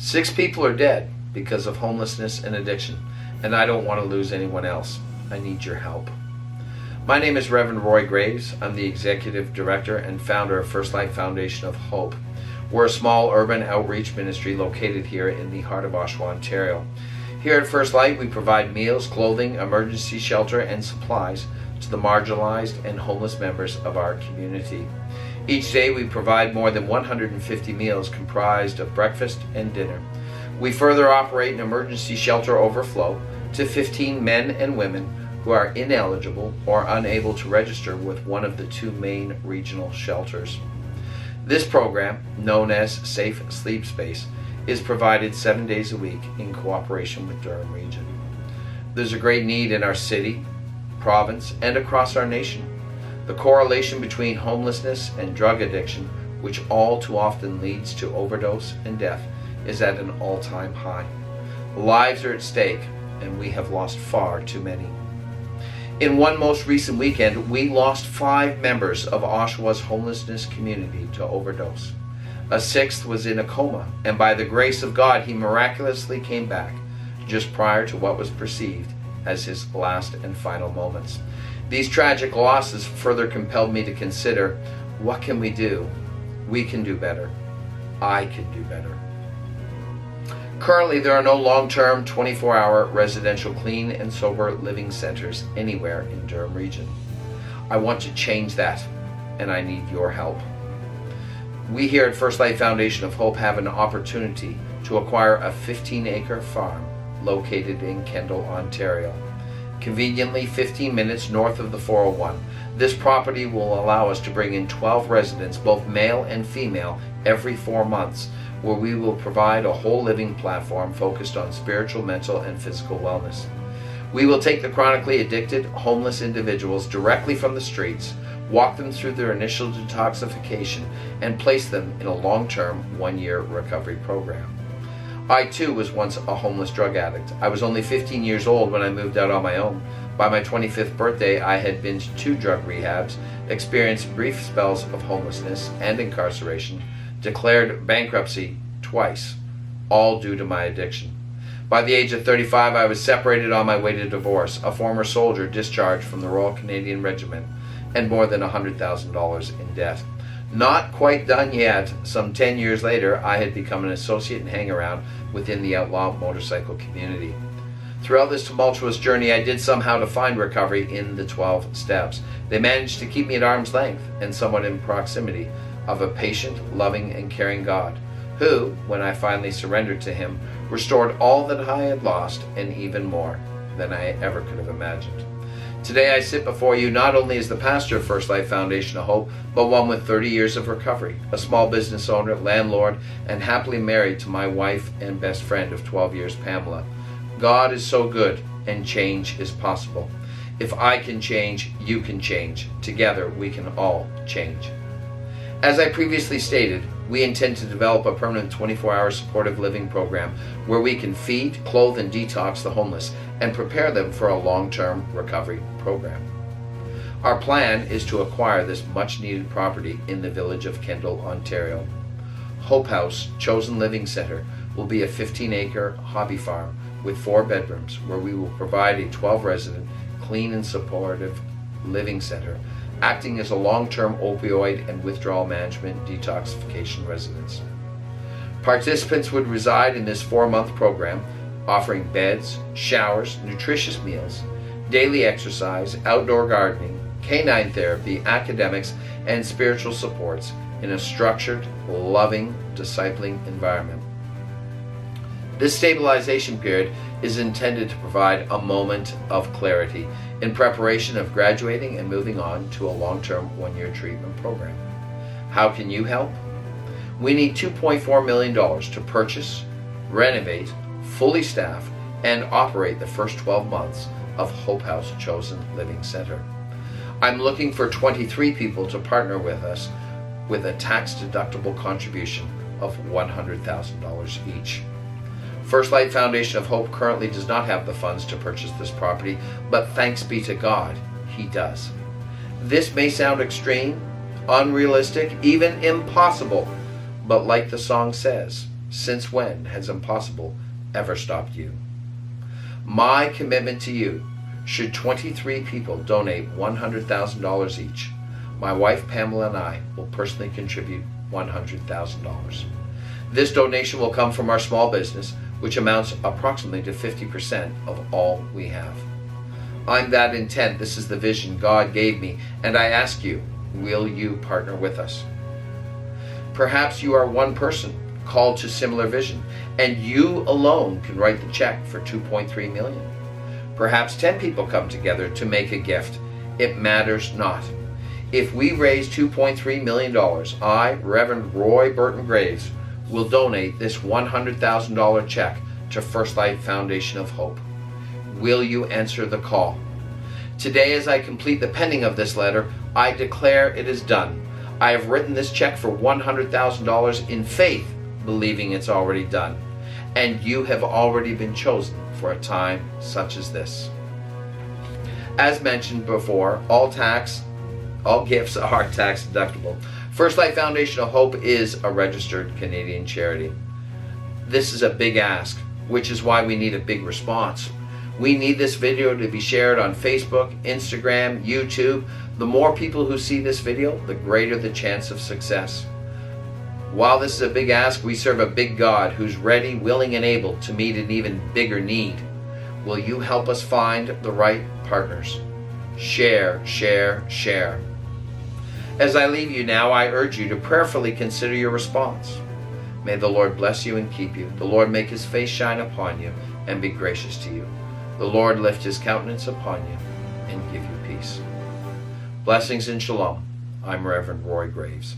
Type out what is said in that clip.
6 people are dead because of homelessness and addiction, and I don't want to lose anyone else. I need your help. My name is Reverend Roy Graves. I'm the Executive Director and founder of First Light Foundation of Hope. We're a small urban outreach ministry located here in the heart of Oshawa, Ontario. Here at First Light, we provide meals, clothing, emergency shelter, and supplies to the marginalized and homeless members of our community. Each day we provide more than 150 meals comprised of breakfast and dinner. We further operate an emergency shelter overflow to 15 men and women who are ineligible or unable to register with one of the 2 main regional shelters. This program, known as Safe Sleep Space, is provided 7 days a week in cooperation with Durham Region. There's a great need in our city, province, and across our nation. The correlation between homelessness and drug addiction, which all too often leads to overdose and death, is at an all-time high. Lives are at stake, and we have lost far too many. In one most recent weekend, we lost 5 members of Oshawa's homelessness community to overdose. A 6th was in a coma, and by the grace of God, he miraculously came back just prior to what was perceived as his last and final moments. These tragic losses further compelled me to consider, what can we do? We can do better. I can do better. Currently, there are no long-term 24-hour residential clean and sober living centers anywhere in Durham Region. I want to change that, and I need your help. We here at First Light Foundation of Hope have an opportunity to acquire a 15-acre farm located in Kendall, Ontario. Conveniently 15 minutes north of the 401. This property will allow us to bring in 12 residents, both male and female, every 4 months, where we will provide a whole living platform focused on spiritual, mental, and physical wellness. We will take the chronically addicted, homeless individuals directly from the streets, walk them through their initial detoxification, and place them in a long-term 1-year recovery program. I too was once a homeless drug addict. I was only 15 years old when I moved out on my own. By my 25th birthday, I had been to 2 drug rehabs, experienced brief spells of homelessness and incarceration, declared bankruptcy twice, all due to my addiction. By the age of 35, I was separated on my way to divorce, a former soldier discharged from the Royal Canadian Regiment, and more than $100,000 in debt. Not quite done yet. Some 10 years later, I had become an associate and hang-around within the outlaw motorcycle community. Throughout this tumultuous journey, I did somehow to find recovery in the 12 steps. They managed to keep me at arm's length and somewhat in proximity of a patient, loving, and caring God, who, when I finally surrendered to Him, restored all that I had lost and even more than I ever could have imagined. Today I sit before you not only as the pastor of First Life Foundation of Hope, but one with 30 years of recovery, a small business owner, landlord, and happily married to my wife and best friend of 12 years, Pamela. God is so good, and change is possible. If I can change, you can change. Together we can all change. As I previously stated, we intend to develop a permanent 24-hour supportive living program where we can feed, clothe, and detox the homeless and prepare them for a long-term recovery program. Our plan is to acquire this much-needed property in the village of Kendall, Ontario. Hope House Chosen Living Center will be a 15-acre hobby farm with 4 bedrooms where we will provide a 12-resident, clean and supportive living center, acting as a long-term opioid and withdrawal management detoxification residence. Participants would reside in this 4-month program, offering beds, showers, nutritious meals, daily exercise, outdoor gardening, canine therapy, academics, and spiritual supports in a structured, loving, discipling environment. This stabilization period is intended to provide a moment of clarity in preparation of graduating and moving on to a long-term 1-year treatment program. How can you help? We need $2.4 million to purchase, renovate, fully staff, and operate the first 12 months of Hope House Chosen Living Center. I'm looking for 23 people to partner with us with a tax-deductible contribution of $100,000 each. First Light Foundation of Hope currently does not have the funds to purchase this property, but thanks be to God, He does. This may sound extreme, unrealistic, even impossible, but like the song says, Since when has impossible ever stopped you? My commitment to you, should 23 people donate $100,000 each, my wife Pamela and I will personally contribute $100,000. This donation will come from our small business, which amounts approximately to 50% of all we have. I'm that intent. This is the vision God gave me, and I ask you, will you partner with us? Perhaps you are one person called to similar vision, and you alone can write the check for $2.3 million. Perhaps 10 people come together to make a gift. It matters not. If we raise $2.3 million, I, Reverend Roy Burton Graves, will donate this $100,000 check to First Light Foundation of Hope. Will you answer the call? Today, as I complete the penning of this letter, I declare it is done. I have written this check for $100,000 in faith, believing it's already done. And you have already been chosen for a time such as this. As mentioned before, all gifts are tax deductible. First Light Foundation of Hope is a registered Canadian charity. This is a big ask, which is why we need a big response. We need this video to be shared on Facebook, Instagram, YouTube. The more people who see this video, the greater the chance of success. While this is a big ask, we serve a big God who's ready, willing, and able to meet an even bigger need. Will you help us find the right partners? Share, share, share. As I leave you now, I urge you to prayerfully consider your response. May the Lord bless you and keep you. The Lord make his face shine upon you and be gracious to you. The Lord lift his countenance upon you and give you peace. Blessings and shalom. I'm Reverend Roy Graves.